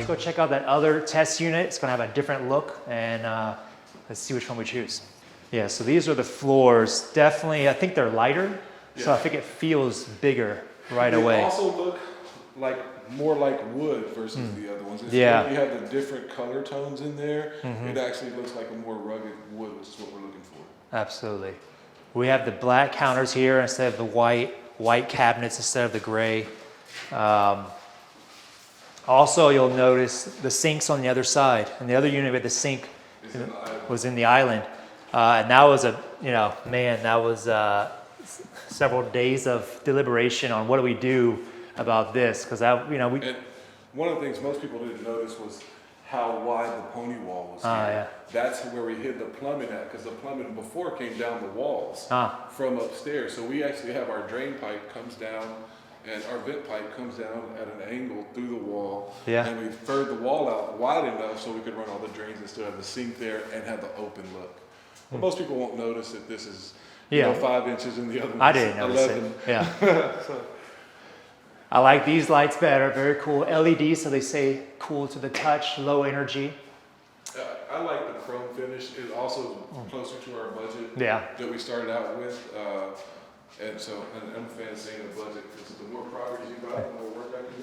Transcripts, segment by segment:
go check out that other test unit. It's gonna have a different look, and let's see which one we choose. Yeah, so these are the floors. Definitely, I think they're lighter, so I think it feels bigger right away. They also look like more like wood versus the other ones. You have the different color tones in there. It actually looks like a more rugged wood, which is what we're looking for. Absolutely. We have the black counters here instead of the white cabinets instead of the gray. Also, you'll notice the sinks on the other side. In the other unit, with the sink was in the island. And that was that was several days of deliberation on what do we do about this, because And one of the things most people didn't notice was how wide the pony wall was here. That's where we hid the plumbing at, because the plumbing before came down the walls from upstairs. So we actually have our drain pipe comes down, and our vent pipe comes down at an angle through the wall. And we furred the wall out wide enough so we could run all the drains and still have the sink there and have the open look. But most people won't notice that this is 5 inches and the other one's 11. I didn't notice it. Yeah. So. I like these lights better. Very cool. LED, so they say cool to the touch, low energy. I like the chrome finish. It also is closer to our budget that we started out with. And so I'm a fan of saying the budget, because the more properties you buy, the more work I can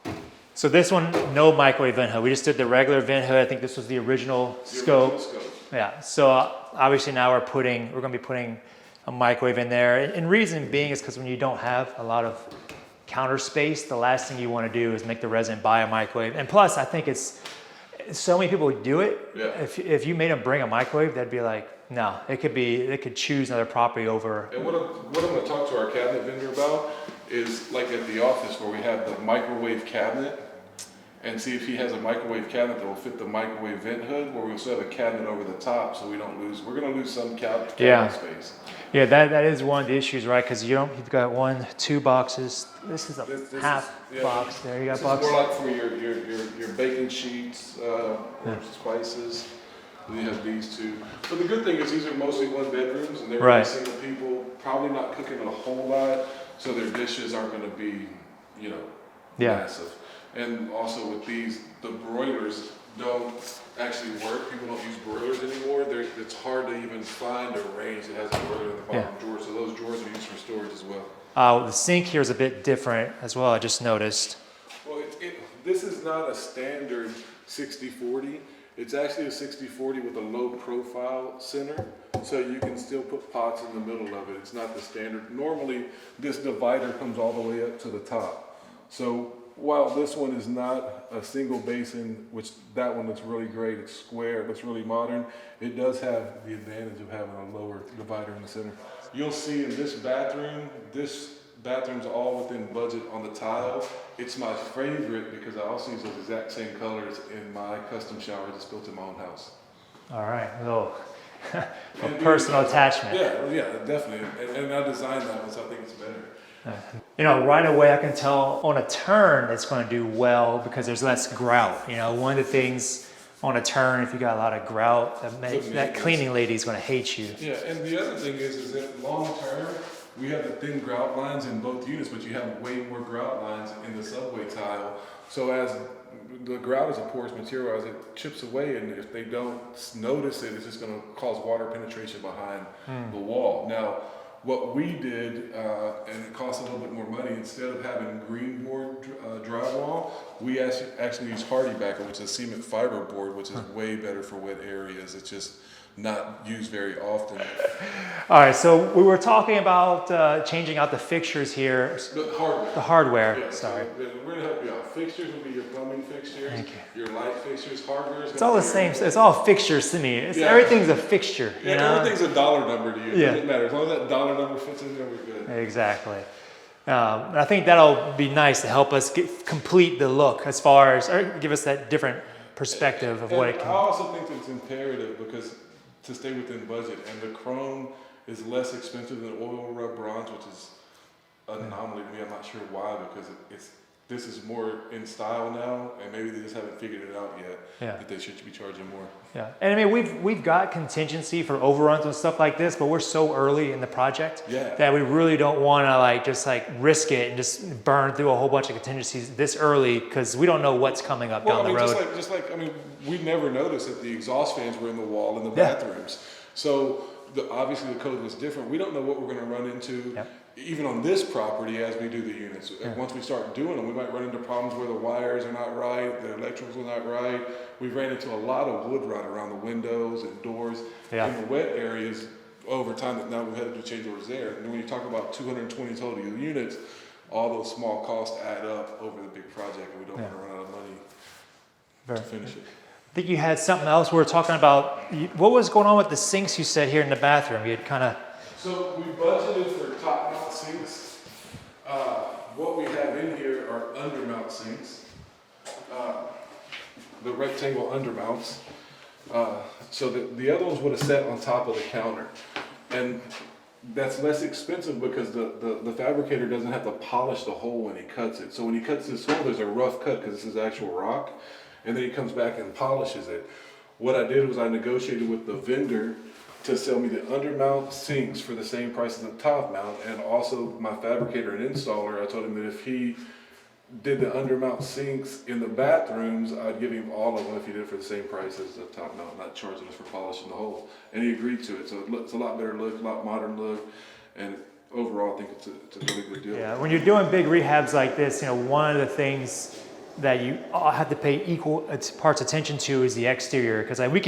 do. So this one, no microwave vent hood. We just did the regular vent hood. I think this was the original scope. Yeah. So obviously now we're going to be putting a microwave in there. And reason being is because when you don't have a lot of counter space, the last thing you want to do is make the resident buy a microwave. And plus, I think it's so many people do it. Yeah. If you made them bring a microwave, they'd be like, no. They could choose another property over. And what I'm going to talk to our cabinet vendor about is like at the office where we have the microwave cabinet, and see if he has a microwave cabinet that will fit the microwave vent hood, where we'll still have a cabinet over the top, so we don't lose. We're going to lose some cabinet space. Yeah, that is one of the issues, right? Because you've got 1, 2 boxes. This is a half box. There you got box. This is more like for your baking sheets, or spices. Then you have these two. But the good thing is these are mostly 1 bedrooms, and they're really single people, probably not cooking a whole lot, so their dishes aren't going to be, massive. And also with these, the broilers don't actually work. People don't use broilers anymore. It's hard to even find a range that has a broiler in the bottom drawer. So those drawers are used for storage as well. The sink here is a bit different as well, I just noticed. Well, this is not a standard 60-40. It's actually a 60-40 with a low profile center. So you can still put pots in the middle of it. It's not the standard. Normally, this divider comes all the way up to the top. So while this one is not a single basin, which that one looks really great, it's square, it looks really modern, it does have the advantage of having a lower divider in the center. You'll see in this bathroom's all within budget on the tile. It's my favorite because I also use those exact same colors in my custom shower that's built in my own house. All right, a personal attachment. Yeah, definitely. And I designed that one, so I think it's better. Right away I can tell on a turn it's going to do well because there's less grout. One of the things on a turn, if you got a lot of grout, that cleaning lady is going to hate you. Yeah, and the other thing is that long term, we have the thin grout lines in both units, but you have way more grout lines in the subway tile. So as the grout is a porous material, as it chips away, and if they don't notice it, it's just going to cause water penetration behind the wall. Now, what we did, and it cost a little bit more money, instead of having green board drywall, we actually use Hardy Backer, which is cement fiber board, which is way better for wet areas. It's just not used very often. All right, so we were talking about changing out the fixtures here. The hardware. Yeah, sorry. So we're going to help you out. Fixtures will be your plumbing fixtures. Thank you. Your light fixtures. Hardware is. It's all the same. It's all fixtures to me. Everything's a fixture. Everything's a dollar number to you. It doesn't matter. As long as that dollar number fits in there, we're good. Exactly. And I think that'll be nice to help us complete the look as far as, or give us that different perspective of what it can. I also think that it's imperative because to stay within budget, and the chrome is less expensive than oil rub bronze, which is an anomaly to me. I'm not sure why, because this is more in style now, and maybe they just haven't figured it out yet. Yeah. That they should be charging more. Yeah, and I mean we've got contingency for overruns and stuff like this, but we're so early in the project that we really don't want to just risk it and just burn through a whole bunch of contingencies this early because we don't know what's coming up down the road. We never noticed that the exhaust fans were in the wall in the bathrooms. So obviously the code was different. We don't know what we're going to run into. Even on this property as we do the units. Once we start doing them, we might run into problems where the wires are not right, the electricals are not right. We ran into a lot of wood rot around the windows and doors in the wet areas over time that now we've had to do change orders there. And when you talk about 220 total units, all those small costs add up over the big project, and we don't want to run out of money to finish it. I think you had something else we were talking about. What was going on with the sinks you said here in the bathroom? You had kind of... So we budgeted for top mount sinks. What we have in here are undermount sinks, the rectangle undermounts. So the other ones would have sat on top of the counter, and that's less expensive because the fabricator doesn't have to polish the hole when he cuts it. So when he cuts this hole, there's a rough cut because this is actual rock, and then he comes back and polishes it. What I did was I negotiated with the vendor to sell me the undermount sinks for the same price as the top mount, and also my fabricator and installer, I told him that if he did the undermount sinks in the bathrooms, I'd give him all of them if he did it for the same price as the top mount, not charging us for polishing the holes. And he agreed to it, so it's a lot better look, a lot modern look, and overall I think it's a really good deal. Yeah, when you're doing big rehabs like this, one of the things that you all have to pay equal parts attention to is the exterior, because we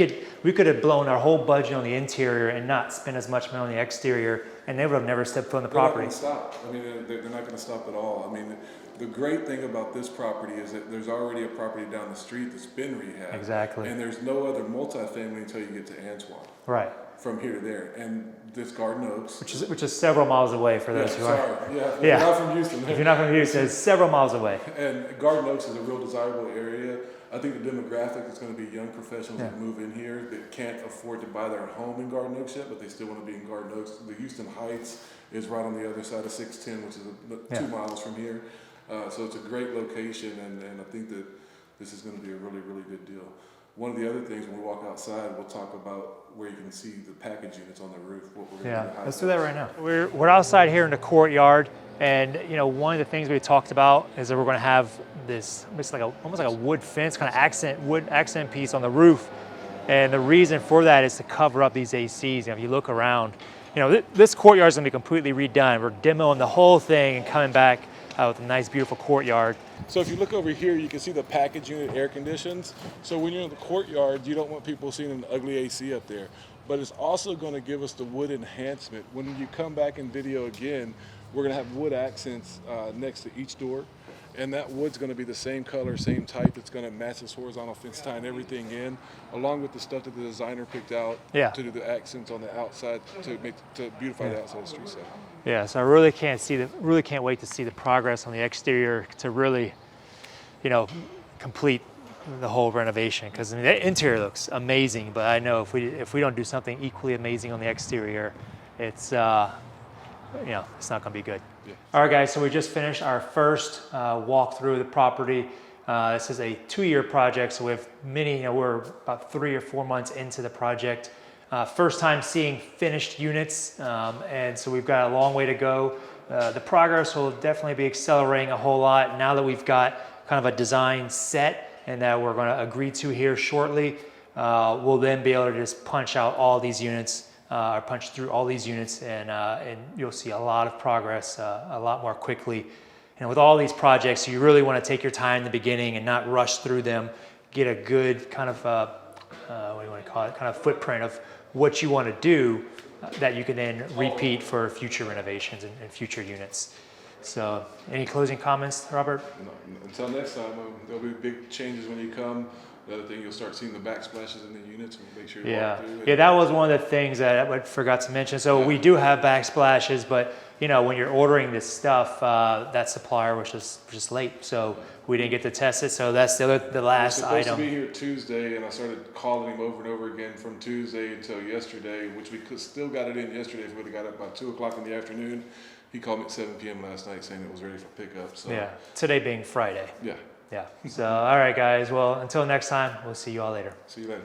could have blown our whole budget on the interior and not spend as much money on the exterior, and they would have never stepped foot on the property. They're not going to stop. I mean, they're not going to stop at all. I mean, the great thing about this property is that there's already a property down the street that's been rehabbed. Exactly. And there's no other multifamily until you get to Antoine. Right. From here to there, and this Garden Oaks, which is several miles away for those who are. If you're not from Houston. If you're not from Houston, it's several miles away. And Garden Oaks is a real desirable area. I think the demographic is going to be young professionals that move in here that can't afford to buy their home in Garden Oaks yet, but they still want to be in Garden Oaks. The Houston Heights is right on the other side of 610, which is 2 miles from here. So it's a great location, and I think that this is going to be a really, really good deal. One of the other things, when we walk outside, we'll talk about where you can see the package units on the roof. What we're going to do. Let's do that right now. We're outside here in the courtyard, and one of the things we talked about is that we're going to have this almost like a wood fence, kind of wood accent piece on the roof, and the reason for that is to cover up these ACs. If you look around, this courtyard is going to be completely redone. We're demoing the whole thing and coming back with a nice, beautiful courtyard. So if you look over here, you can see the package unit air conditions. So when you're in the courtyard, you don't want people seeing an ugly AC up there. But it's also going to give us the wood enhancement. When you come back in video again, we're going to have wood accents next to each door. And that wood's going to be the same color, same type. It's going to match this horizontal fence, tying everything in, along with the stuff that the designer picked out to do the accents on the outside to beautify the outside of the street side. Yeah, so I really can't wait to see the progress on the exterior to really, complete the whole renovation, because the interior looks amazing. But I know if we don't do something equally amazing on the exterior, it's it's not going to be good. Yeah. All right, guys. So we just finished our first walk through the property. This is a 2-year project, so we have we're about 3 or 4 months into the project. First time seeing finished units, and so we've got a long way to go. The progress will definitely be accelerating a whole lot now that we've got kind of a design set and that we're going to agree to here shortly. We'll then be able to just punch out all these units, or punch through all these units, and you'll see a lot of progress a lot more quickly. And with all these projects, you really want to take your time in the beginning and not rush through them. Get a good kind of what do you want to call it? Kind of footprint of what you want to do that you can then repeat for future renovations and future units. So, any closing comments, Robert? No, until next time, there'll be big changes when you come. The other thing, you'll start seeing the backsplashes in the units, and make sure you walk through. Yeah, that was one of the things that I forgot to mention. So we do have backsplashes, but when you're ordering this stuff, that supplier was just late, so we didn't get to test it. So that's the last item. He was supposed to be here Tuesday, and I started calling him over and over again from Tuesday until yesterday, which we still got it in yesterday if we would have got it by 2 o'clock in the afternoon. He called me at 7 p.m. last night saying it was ready for pickup. So Yeah. Today being Friday. yeah. Yeah. So, all right, guys. Well, until next time, we'll see you all later. See you later.